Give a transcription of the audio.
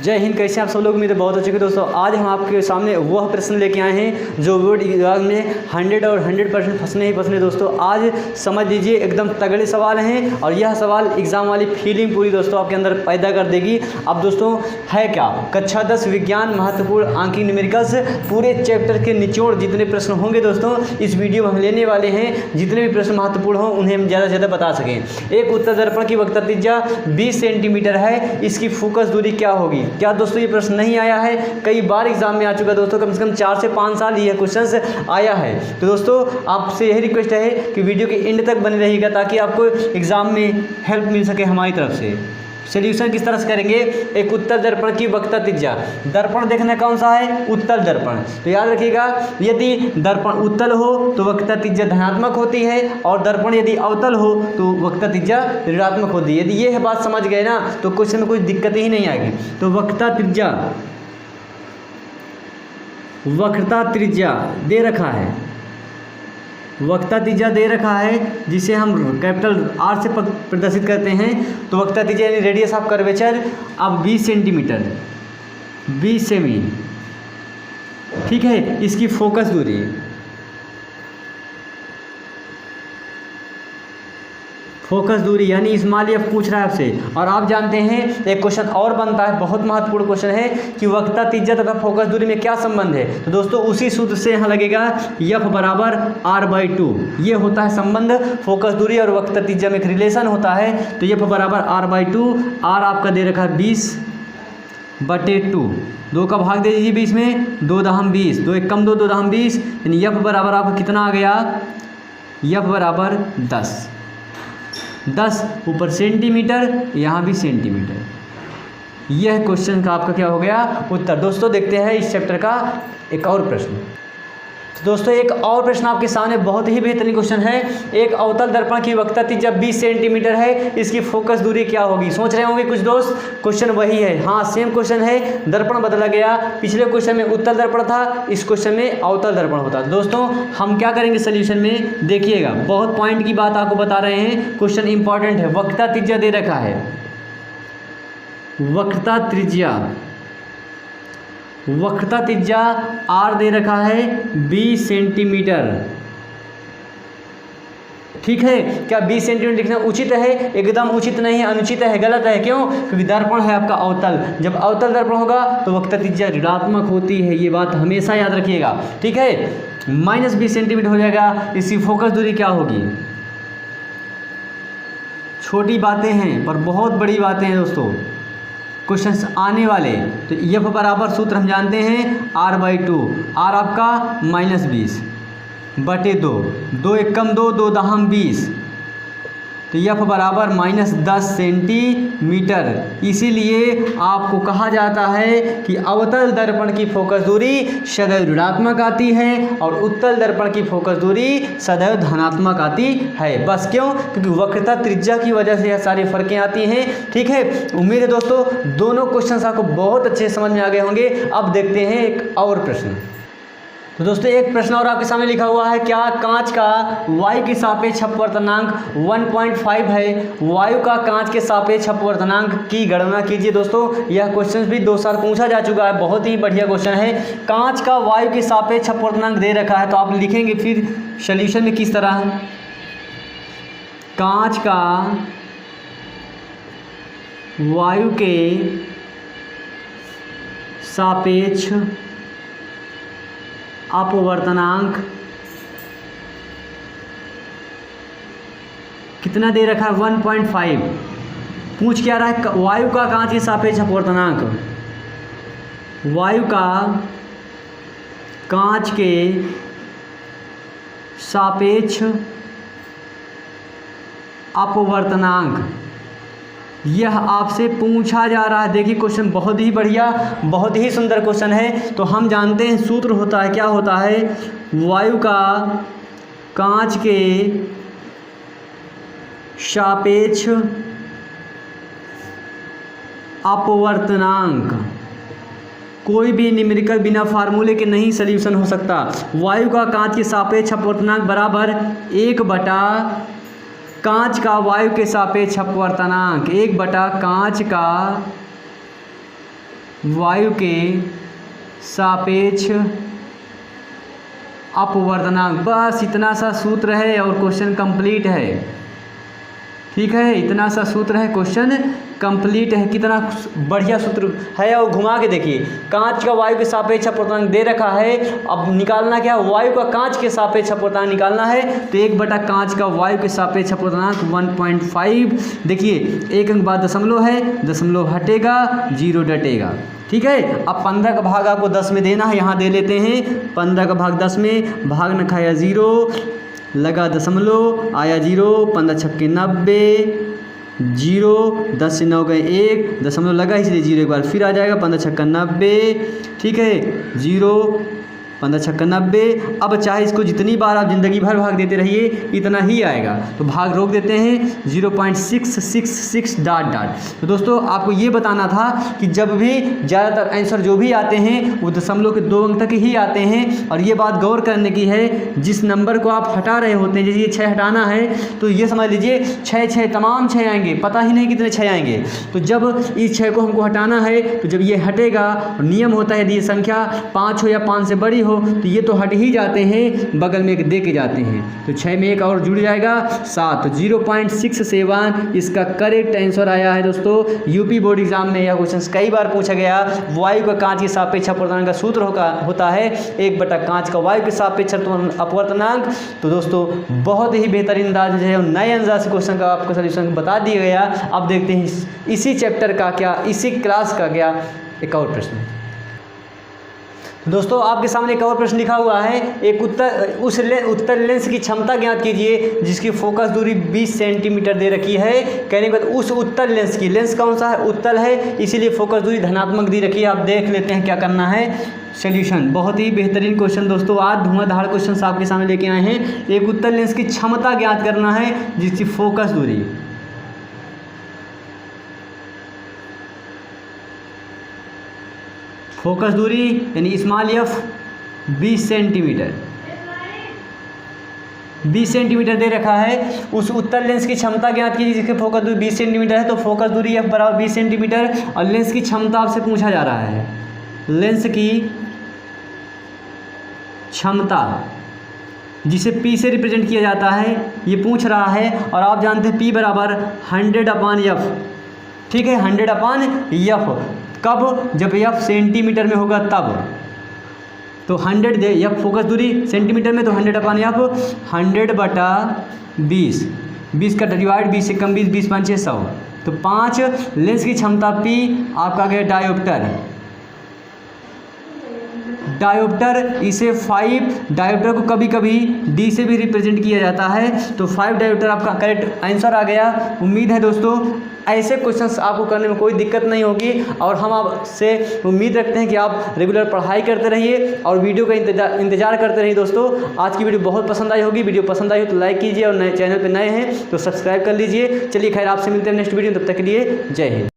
जय हिंद। कैसे आप सब लोग? मेरे बहुत अच्छे के दोस्तों, आज हम आपके सामने वह प्रश्न लेके आए हैं जो बोर्ड एग्जाम में 100 और 100% फंसने ही फंसने। दोस्तों आज समझ लीजिए, एकदम तगड़े सवाल हैं और यह सवाल एग्जाम वाली फीलिंग पूरी दोस्तों आपके अंदर पैदा कर देगी। अब दोस्तों है क्या, कक्षा 10 विज्ञान महत्वपूर्ण आंकी न्यूमेरिकल्स पूरे चैप्टर के निचोड़ जितने प्रश्न होंगे दोस्तों इस वीडियो में हम लेने वाले हैं। जितने भी प्रश्न महत्वपूर्ण हों उन्हें हम ज़्यादा से ज़्यादा बता सकें। एक उत्तर दर्पण की वक्रता त्रिज्या 20 सेंटीमीटर है, इसकी फोकस दूरी क्या होगी? क्या दोस्तों ये प्रश्न नहीं आया है? कई बार एग्जाम में आ चुका है दोस्तों, कम से कम 4 से 5 साल यह क्वेश्चन आया है। तो दोस्तों आपसे यही रिक्वेस्ट है कि वीडियो के एंड तक बने रहिएगा ताकि आपको एग्जाम में हेल्प मिल सके हमारी तरफ से। सोल्यूशन किस तरह से करेंगे? एक उत्तल दर्पण की वक्रता त्रिज्या, दर्पण देखना कौन सा है? उत्तल दर्पण। तो याद रखिएगा, यदि दर्पण उत्तल हो तो वक्रता त्रिज्या धनात्मक होती है और दर्पण यदि अवतल हो तो वक्रता त्रिज्या ऋणात्मक होती है। यदि ये है बात समझ गए ना तो क्वेश्चन में कोई दिक्कत ही नहीं आएगी। तो वक्रता त्रिज्या दे रखा है, वक्रता त्रिज्या दे रखा है जिसे हम कैपिटल R से प्रदर्शित करते हैं। तो वक्रता त्रिज्या यानी रेडियस ऑफ कर्वेचर अब 20 सेंटीमीटर 20 सेमी, ठीक है। इसकी फोकस दूरी, यानी स्मॉल एफ पूछ रहा है आपसे। और आप जानते हैं एक क्वेश्चन और बनता है, बहुत महत्वपूर्ण क्वेश्चन है कि वक्रता त्रिज्या तथा फोकस दूरी में क्या संबंध है। तो दोस्तों उसी सूत्र से यहाँ लगेगा F बराबर R/2। ये होता है संबंध, फोकस दूरी और वक्रता त्रिज्या में एक रिलेशन होता है। तो F बराबर R/2। R आपका दे रखा है 20/2, 2 का भाग दे दीजिए 20 में, 2 दहम 20, 2 एक कम 2, 2 दहम 20, यानी F बराबर आपका कितना आ गया? F बराबर 10 ऊपर सेंटीमीटर, यहाँ भी सेंटीमीटर। यह क्वेश्चन का आपका क्या हो गया? उत्तर। दोस्तों देखते हैं इस चैप्टर का एक और प्रश्न। तो दोस्तों एक और प्रश्न आपके सामने, बहुत ही बेहतरीन क्वेश्चन है। एक अवतल दर्पण की वक्रता त्रिज्या 20 सेंटीमीटर है, इसकी फोकस दूरी क्या होगी? सोच रहे होंगे कुछ दोस्त, क्वेश्चन वही है। हाँ सेम क्वेश्चन है, दर्पण बदला गया। पिछले क्वेश्चन में उत्तल दर्पण था, इस क्वेश्चन में अवतल दर्पण होता। दोस्तों हम क्या करेंगे सोल्यूशन में, देखिएगा बहुत पॉइंट की बात आपको बता रहे हैं, क्वेश्चन इंपॉर्टेंट है। वक्रता त्रिज्या दे रखा है, वक्रता त्रिज्या R दे रखा है 20 सेंटीमीटर, ठीक है। क्या 20 सेंटीमीटर लिखना उचित है? एकदम उचित नहीं है, अनुचित है, गलत है। क्यों? क्योंकि दर्पण है आपका अवतल, जब अवतल दर्पण होगा तो वक्रता त्रिज्या ऋणात्मक होती है। ये बात हमेशा याद रखिएगा, ठीक है। -20 सेंटीमीटर हो जाएगा। इसकी फोकस दूरी क्या होगी? छोटी बातें हैं पर बहुत बड़ी बातें हैं दोस्तों, क्वेश्चंस आने वाले। तो F बराबर सूत्र हम जानते हैं R/2। R आपका -20/2, 2 एक कम 2, 2 दहम 20, तो F बराबर -10 सेंटीमीटर। इसीलिए आपको कहा जाता है कि अवतल दर्पण की फोकस दूरी सदैव ऋणात्मक आती है और उत्तल दर्पण की फोकस दूरी सदैव धनात्मक आती है। बस क्यों? क्योंकि वक्रता त्रिज्या की वजह से यह सारी फर्कें आती हैं, ठीक है। उम्मीद है दोस्तों दोनों क्वेश्चन आपको बहुत अच्छे समझ में आ गए होंगे। अब देखते हैं एक और प्रश्न। तो दोस्तों एक प्रश्न और आपके सामने लिखा हुआ है, क्या कांच का वायु के सापेक्ष अपवर्तनांक 1.5 है? वायु का कांच के सापेक्ष अपवर्तनांक की गणना कीजिए। दोस्तों यह क्वेश्चन भी 2 साल पूछा जा चुका है, बहुत ही बढ़िया क्वेश्चन है। कांच का वायु के सापेक्ष अपवर्तनांक दे रखा है, तो आप लिखेंगे फिर सोल्यूशन में किस तरह? कांच का वायु के सापेक्ष अपवर्तनांक कितना दे रखा है? 1.5। पूछ क्या रहा है? वायु का कांच के सापेक्ष अपवर्तनांक, वायु का कांच के सापेक्ष अपवर्तनांक, यह आपसे पूछा जा रहा है। देखिए क्वेश्चन बहुत ही बढ़िया, बहुत ही सुंदर क्वेश्चन है। तो हम जानते हैं सूत्र होता है, क्या होता है? वायु का कांच के सापेक्ष अपवर्तनांक, कोई भी न्यूमेरिकल बिना फार्मूले के नहीं सॉल्यूशन हो सकता। वायु का कांच के सापेक्ष अपवर्तनांक बराबर 1 बटा कांच का वायु के सापेक्ष अपवर्तनांक 1 बटा कांच का वायु के सापेक्ष अपवर्तनांक। बस इतना सा सूत्र है और क्वेश्चन कंप्लीट है। ठीक है, इतना सा सूत्र है, क्वेश्चन कंप्लीट है। कितना बढ़िया सूत्र है। और घुमा के देखिए, कांच का वायु के सापेक्ष अपवर्तनांक दे रखा है। अब निकालना क्या, वायु का कांच के सापेक्ष अपवर्तनांक निकालना है। तो 1 बटा कांच का वायु के सापेक्ष अपवर्तनांक 1.5। देखिए 1 अंक बाद दशमलव है, दशमलव हटेगा, 0 डटेगा। ठीक है, अब 15 का भाग आपको 10 में देना है। यहाँ दे लेते हैं 15 का भाग 10 में, भाग न खाया 0, लगा दशमलव, आया 0, 15 छक्के 90, 0, 10 से 9 गए 1, दशमलव लगा इसलिए 0 एक बार फिर आ जाएगा, 15 छक्का 90। ठीक है, 0, 15 छक्का 90। अब चाहे इसको जितनी बार आप ज़िंदगी भर भाग देते रहिए इतना ही आएगा। तो भाग रोक देते हैं, 0.666 डॉट डॉट। तो दोस्तों आपको ये बताना था कि जब भी ज़्यादातर आंसर जो भी आते हैं वो दशमलव के 2 अंक तक ही आते हैं। और ये बात गौर करने की है, जिस नंबर को आप हटा रहे होते हैं, जैसे ये 6 हटाना है तो ये समझ लीजिए 6 तमाम 6 आएंगे, पता ही नहीं कितने 6 आएंगे। तो जब इस 6 को हमको हटाना है तो जब ये हटेगा, नियम होता है यदि ये संख्या 5 हो या 5 से बड़ी हो तो ये तो हट ही जाते हैं, बगल में एक दे के जाते हैं। तो 6 में एक और जुड़ जाएगा 7। तो 0.67 इसका करेक्ट आंसर आया है। दोस्तों यूपी बोर्ड एग्जाम में यह क्वेश्चन कई बार पूछा गया। वायु का कांच के सापेक्ष अपवर्तनांक का सूत्र होता है 1 बटा कांच का वायु के सापेक्ष अपवर्तनांक। तो दोस्तों बहुत ही बेहतरीन अंदाज है, नए अंदाज से क्वेश्चन का आपको सोल्यूशन बता दिया गया। अब देखते हैं इसी चैप्टर का क्या, इसी क्लास का क्या एक और प्रश्न। दोस्तों आपके सामने एक और प्रश्न लिखा हुआ है, एक उत्तर लेंस की क्षमता ज्ञात कीजिए जिसकी फोकस दूरी 20 सेंटीमीटर दे रखी है। कहने के बाद उस उत्तर लेंस की, लेंस कौन सा है, उत्तल है, इसीलिए फोकस दूरी धनात्मक दी रखी है। आप देख लेते हैं क्या करना है। सोल्यूशन बहुत ही बेहतरीन क्वेश्चन दोस्तों, आज धुआंधार क्वेश्चन आपके सामने लेके आए हैं। एक उत्तर लेंस की क्षमता ज्ञात करना है जिसकी फोकस दूरी, फोकस दूरी यानी स्मॉल एफ 20 सेंटीमीटर, 20 सेंटीमीटर दे रखा है। उस उत्तर लेंस की क्षमता ज्ञात कीजिए जिसकी फोकस दूरी 20 सेंटीमीटर है। तो फोकस दूरी एफ बराबर 20 सेंटीमीटर और लेंस की क्षमता आपसे पूछा जा रहा है। लेंस की क्षमता जिसे P से रिप्रेजेंट किया जाता है ये पूछ रहा है। और आप जानते हैं P बराबर 100/F। ठीक है, 100/F। कब, जब F सेंटीमीटर में होगा तब। तो 100 F फोकस दूरी सेंटीमीटर में, तो 100/F 100/20, 20 का डिवाइड 20 से कम 20, 20 5 600। तो 5 लेंस की क्षमता P आपका गया डायोप्टर। डायोप्टर इसे 5 डायोप्टर को कभी कभी D से भी रिप्रेजेंट किया जाता है। तो 5 डायोप्टर आपका करेक्ट आंसर आ गया। उम्मीद है दोस्तों ऐसे क्वेश्चंस आपको करने में कोई दिक्कत नहीं होगी। और हम आपसे उम्मीद रखते हैं कि आप रेगुलर पढ़ाई करते रहिए और वीडियो का इंतजार करते रहिए। दोस्तों आज की वीडियो बहुत पसंद आई होगी। वीडियो पसंद आई हो तो लाइक कीजिए और नए चैनल पर नए हैं तो सब्सक्राइब कर लीजिए। चलिए खैर आपसे मिलते हैं नेक्स्ट वीडियो, तब तक के लिए जय हिंद।